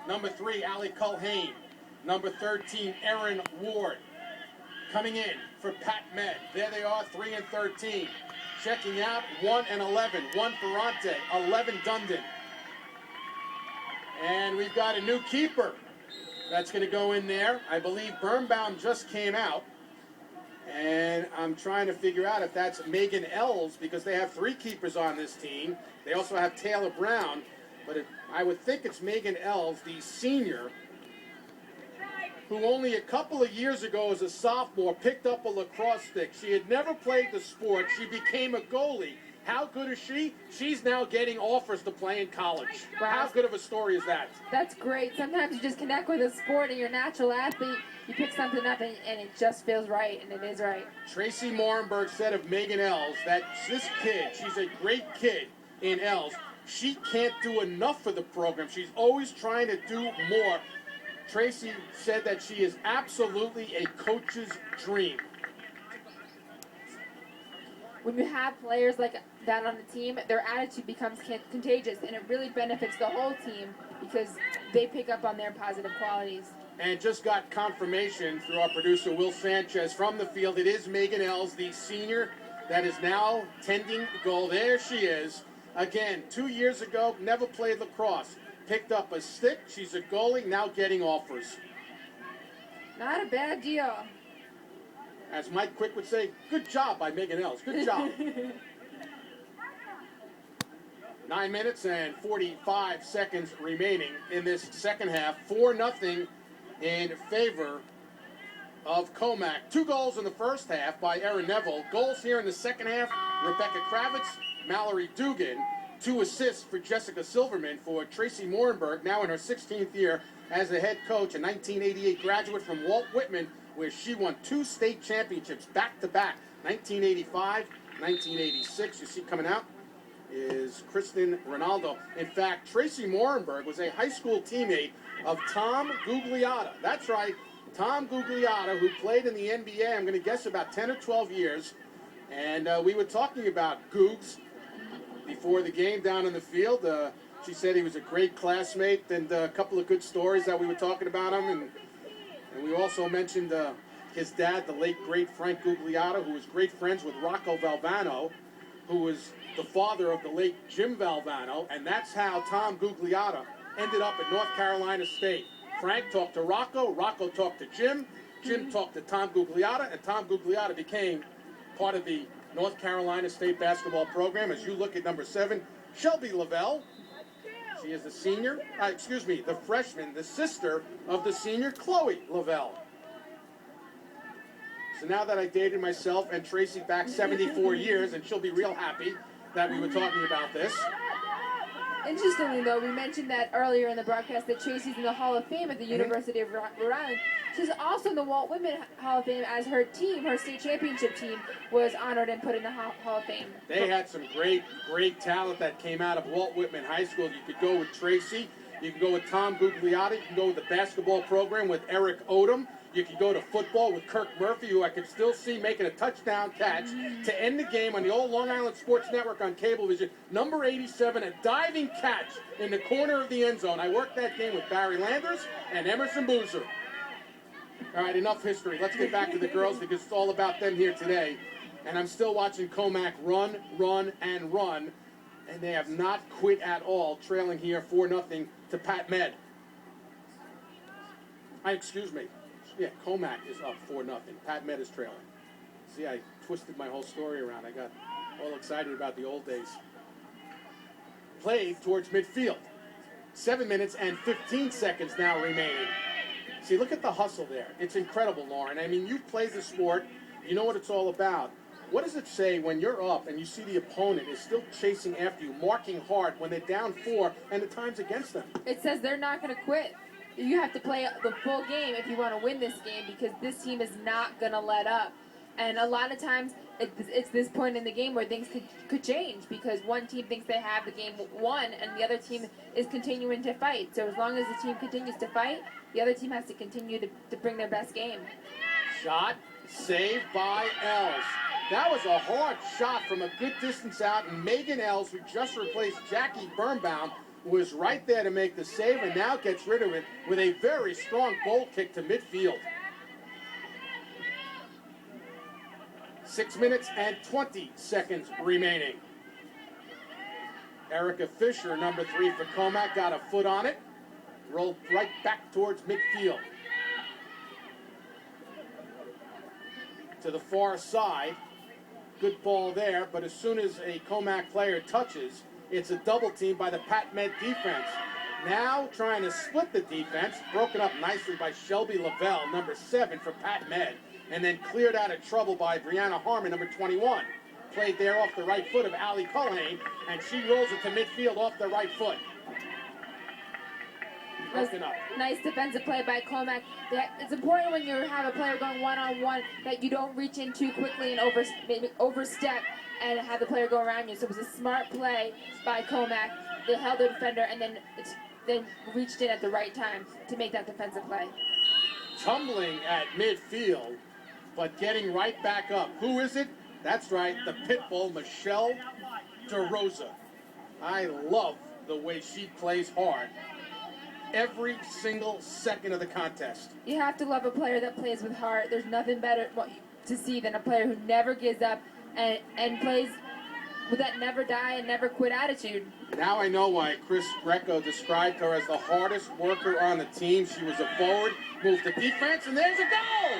Number 3, Ali Culhane. Number 13, Erin Ward. Coming in for Pat Med. There they are, 3 and 13. Checking out, 1 and 11. 1 Ferrante, 11 Dundon. And we've got a new keeper that's going to go in there. I believe Birnbaum just came out. And I'm trying to figure out if that's Meghanels, because they have 3 keepers on this team. They also have Taylor Brown. But I would think it's Meghanels, the senior, who only a couple of years ago as a sophomore picked up a lacrosse stick. She had never played the sport. She became a goalie. How good is she? She's now getting offers to play in college. Wow. How good of a story is that? That's great. Sometimes you just connect with a sport and you're a natural athlete. You pick something up and it just feels right, and it is right. Tracy Morenberg said of Meghanels that this kid, she's a great kid in Els. She can't do enough for the program. She's always trying to do more. Tracy said that she is absolutely a coach's dream. When you have players like that on the team, their attitude becomes contagious, and it really benefits the whole team because they pick up on their positive qualities. And just got confirmation through our producer, Will Sanchez, from the field. It is Meghanels, the senior, that is now tending goal. There she is. Again, 2 years ago, never played lacrosse. Picked up a stick. She's a goalie, now getting offers. Not a bad deal. As Mike Quick would say, good job by Meghanels. Good job. 9 minutes and 45 seconds remaining in this second half. 4-0 in favor of Commack. 2 goals in the first half by Erin Neville. Goals here in the second half, Rebecca Kravitz, Mallory Dugan. 2 assists for Jessica Silverman. For Tracy Morenberg, now in her 16th year as the head coach, a 1988 graduate from Walt Whitman, where she won 2 state championships back-to-back, 1985, 1986. You see coming out is Kristen Ronaldo. In fact, Tracy Morenberg was a high school teammate of Tom Gugliotta. That's right, Tom Gugliotta, who played in the NBA, I'm going to guess about 10 or 12 years. And we were talking about Googs before the game down in the field. She said he was a great classmate, and a couple of good stories that we were talking about him. And we also mentioned his dad, the late, great Frank Gugliotta, who was great friends with Rocco Valvano, who was the father of the late Jim Valvano. And that's how Tom Gugliotta ended up at North Carolina State. Frank talked to Rocco talked to Jim talked to Tom Gugliotta, and Tom Gugliotta became part of the North Carolina State basketball program. As you look at number 7, Shelby Lavelle. She is the senior, the freshman, the sister of the senior, Chloe Lavelle. So now that I dated myself and Tracy back 74 years, and she'll be real happy that we were talking about this. Interestingly, though, we mentioned that earlier in the broadcast that Tracy's in the Hall of Fame at the University of Rhode Island. She's also in the Walt Whitman Hall of Fame, as her team, her state championship team, was honored and put in the Hall of Fame. They had some great talent that came out of Walt Whitman High School. You could go with Tracy. You can go with Tom Gugliotta. You can go with the basketball program with Eric Odom. You can go to football with Kirk Murphy, who I could still see making a touchdown catch to end the game on the old Long Island Sports Network on Cablevision. Number 87, a diving catch in the corner of the end zone. I worked that game with Barry Landers and Emerson Boozer. All right, enough history. Let's get back to the girls because it's all about them here today. And I'm still watching Commack run, and run. And they have not quit at all, trailing here 4-0 to Pat Med. Excuse me. Yeah, Commack is up 4-0. Pat Med is trailing. See, I twisted my whole story around. I got all excited about the old days. Played towards midfield. 7 minutes and 15 seconds now remaining. See, look at the hustle there. It's incredible, Lauren. I mean, you've played the sport. You know what it's all about. What does it say when you're up and you see the opponent is still chasing after you, marking hard when they're down 4 and the time's against them? It says they're not going to quit. You have to play the full game if you want to win this game because this team is not going to let up. And a lot of times it's this point in the game where things could change because one team thinks they have the game won and the other team is continuing to fight. So as long as the team continues to fight, the other team has to continue to bring their best game. Shot saved by Els. That was a hard shot from a good distance out, and Meghanels, who just replaced Jackie Birnbaum, was right there to make the save and now gets rid of it with a very strong goal kick to midfield. 6 minutes and 20 seconds remaining. Erica Fisher, number 3 for Commack, got a foot on it. Rolled right back towards midfield. To the far side. Good ball there, but as soon as a Commack player touches, it's a double team by the Pat Med defense. Now trying to split the defense, broken up nicely by Shelby Lavelle, number 7 for Pat Med, and then cleared out of trouble by Brianna Harmon, number 21. Played there off the right foot of Allie Culhane, and she rolls it to midfield off the right foot. Broken up. Nice defensive play by Commack. It's important when you have a player going one-on-one that you don't reach in too quickly and overstep and have the player go around you. So it was a smart play by Commack. They held the defender and then reached in at the right time to make that defensive play. Tumbling at midfield, but getting right back up. Who is it? That's right, the Pitbull, Michelle DeRosa. I love the way she plays hard every single second of the contest. You have to love a player that plays with heart. There's nothing better to see than a player who never gives up and plays with that never die and never quit attitude. Now I know why Chris Greco described her as the hardest worker on the team. She was a forward, moved to defense, and there's a goal!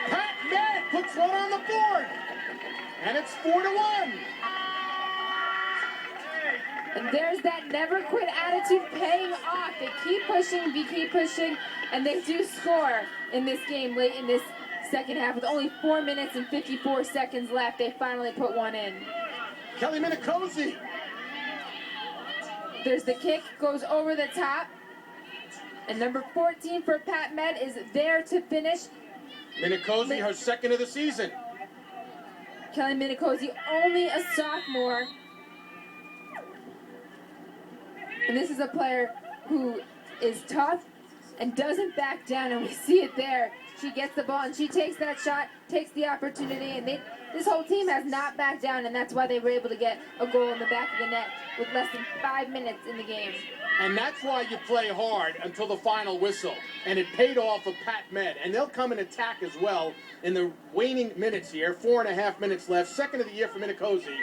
Pat Med puts one on the board, and it's 4-1. And there's that never quit attitude paying off. They keep pushing, and they do score in this game late in this second half. With only 4 minutes and 54 seconds left, they finally put one in. Kelly Minicozy. There's the kick, goes over the top. And number 14 for Pat Med is there to finish. Minicozy, her second of the season. Kelly Minicozy, only a sophomore. And this is a player who is tough and doesn't back down, and we see it there. She gets the ball and she takes that shot, takes the opportunity, and this whole team has not backed down, and that's why they were able to get a goal in the back of the net with less than 5 minutes in the game. And that's why you play hard until the final whistle. And it paid off for Pat Med. And they'll come and attack as well in the waning minutes here. 4.5 minutes left. Second of the year for Minicozy.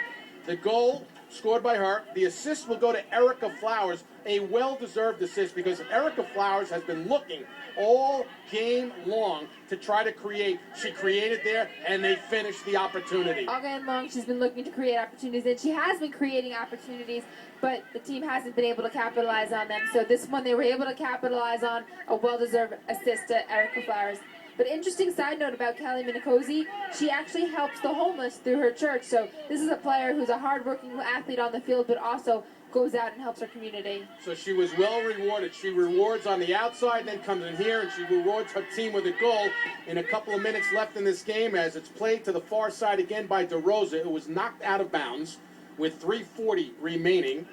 The goal scored by her. The assist will go to Erica Flowers, a well-deserved assist because Erica Flowers has been looking all game long to try to create. She created there, and they finished the opportunity. All game long, she's been looking to create opportunities, and she has been creating opportunities, but the team hasn't been able to capitalize on them. So this one, they were able to capitalize on a well-deserved assist to Erica Flowers. But interesting side note about Kelly Minicozy, she actually helps the homeless through her church. So this is a player who's a hard-working athlete on the field, but also goes out and helps her community. So she was well rewarded. She rewards on the outside, then comes in here, and she rewards her team with a goal. In a couple of minutes left in this game, as it's played to the far side again by DeRosa. It was knocked out of bounds with 3:40 remaining.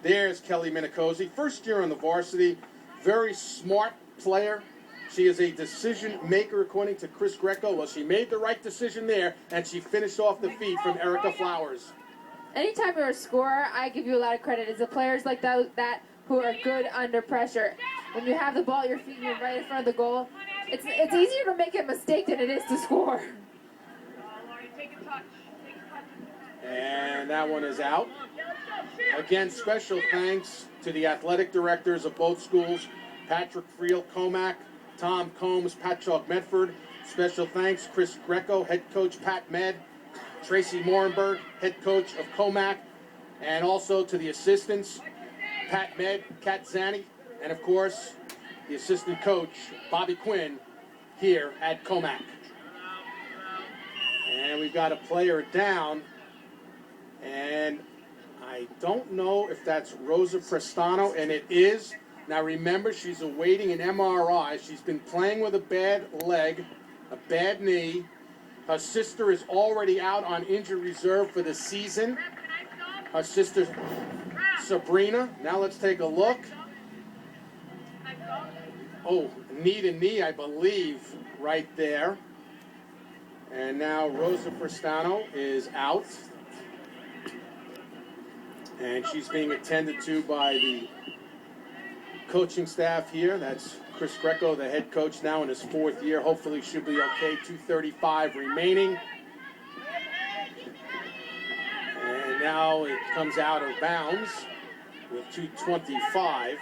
There's Kelly Minicozy, first year on the varsity, very smart player. She is a decision maker, according to Chris Greco. Well, she made the right decision there, and she finished off the feed from Erica Flowers. Anytime you're a scorer, I give you a lot of credit. It's the players like that who are good under pressure. When you have the ball at your feet and you're right in front of the goal, it's easier to make a mistake than it is to score. And that one is out. Again, special thanks to the athletic directors of both schools, Patrick Friel, Commack, Tom Combs, Patchogue Medford. Special thanks, Chris Greco, head coach Pat Med, Tracy Morenberg, head coach of Commack, and also to the assistants, Pat Med, Kat Zanny, and of course, the assistant coach, Bobby Quinn, here at Commack. And we've got a player down, and I don't know if that's Rosa Prestano, and it is. Now remember, she's awaiting an MRI. She's been playing with a bad leg, a bad knee. Her sister is already out on injured reserve for the season. Her sister, Sabrina. Now let's take a look. Oh, knee to knee, I believe, right there. And now Rosa Prestano is out. And she's being attended to by the coaching staff here. That's Chris Greco, the head coach, now in his 4th year. Hopefully she'll be okay. 2:35 remaining. And now it comes out of bounds with 2:25.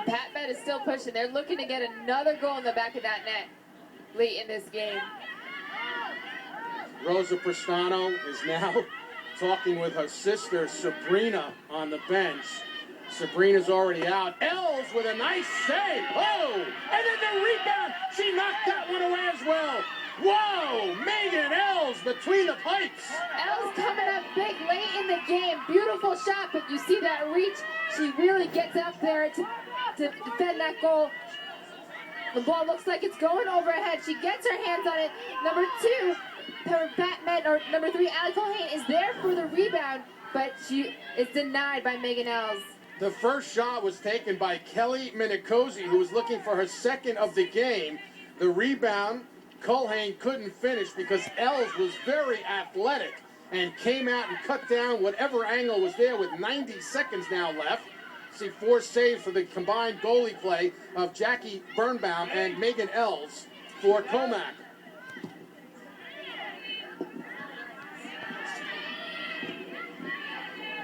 Pat Med is still pushing. They're looking to get another goal in the back of that net late in this game. Rosa Prestano is now talking with her sister Sabrina on the bench. Sabrina's already out. Els with a nice save. Oh! And then the rebound. She knocked that one away as well. Whoa! Meghanels between the pipes. Els coming up big late in the game. Beautiful shot, but you see that reach. She really gets up there to defend that goal. The ball looks like it's going overhead. She gets her hands on it. Number 2, her Batman, or number 3, Ali Colhane is there for the rebound, but she is denied by Meghanels. The first shot was taken by Kelly Minicozy, who was looking for her 2nd of the game. The rebound, Colhane couldn't finish because Els was very athletic and came out and cut down whatever angle was there with 90 seconds now left. See 4 saves for the combined goalie play of Jackie Birnbaum and Meghanels for commack.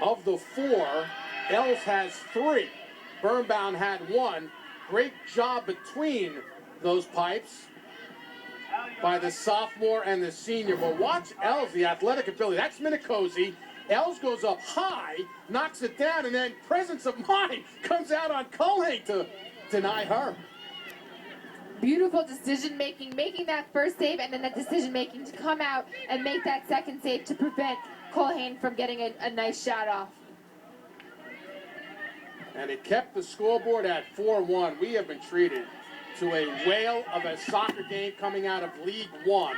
Of the 4, Els has 3. Birnbaum had 1. Great job between those pipes by the sophomore and the senior. But watch Els, the athletic ability. That's Minicozy. Els goes up high, knocks it down, and then presence of mind comes out on Colhane to deny her. Beautiful decision-making, making that first save, and then that decision-making to come out and make that second save to prevent Colhane from getting a nice shot off. And it kept the scoreboard at 4-1. We have been treated to a whale of a soccer game coming out of League One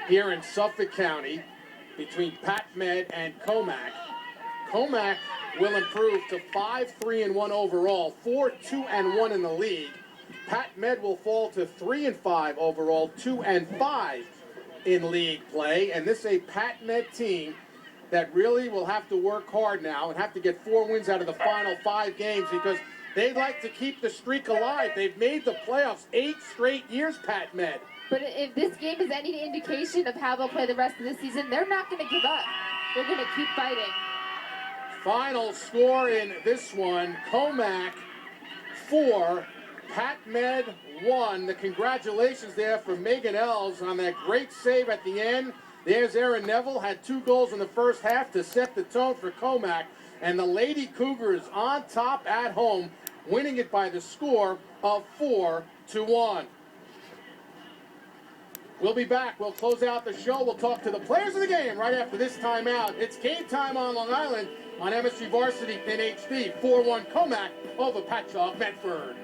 here in Suffolk County between Pat Med and commack. Commack will improve to 5-3-1 overall, 4-2-1 in the league. Pat Med will fall to 3-5 overall, 2-5 in league play. And this is a Pat Med team that really will have to work hard now and have to get 4 wins out of the final 5 games because they'd like to keep the streak alive. They've made the playoffs 8 straight years, Pat Med. But if this game is any indication of how they'll play the rest of the season, they're not going to give up. They're going to keep fighting. Final score in this one, commack 4, Pat Med 1. The congratulations there for Meghanels on that great save at the end. There's Aaron Neville, had 2 goals in the first half to set the tone for commack. And the Lady Cougars on top at home, winning it by the score of 4-1. We'll be back. We'll close out the show. We'll talk to the players of the game right after this timeout. It's game time on Long Island on MSG Varsity in HD. 4-1 commack over Patchogue Medford.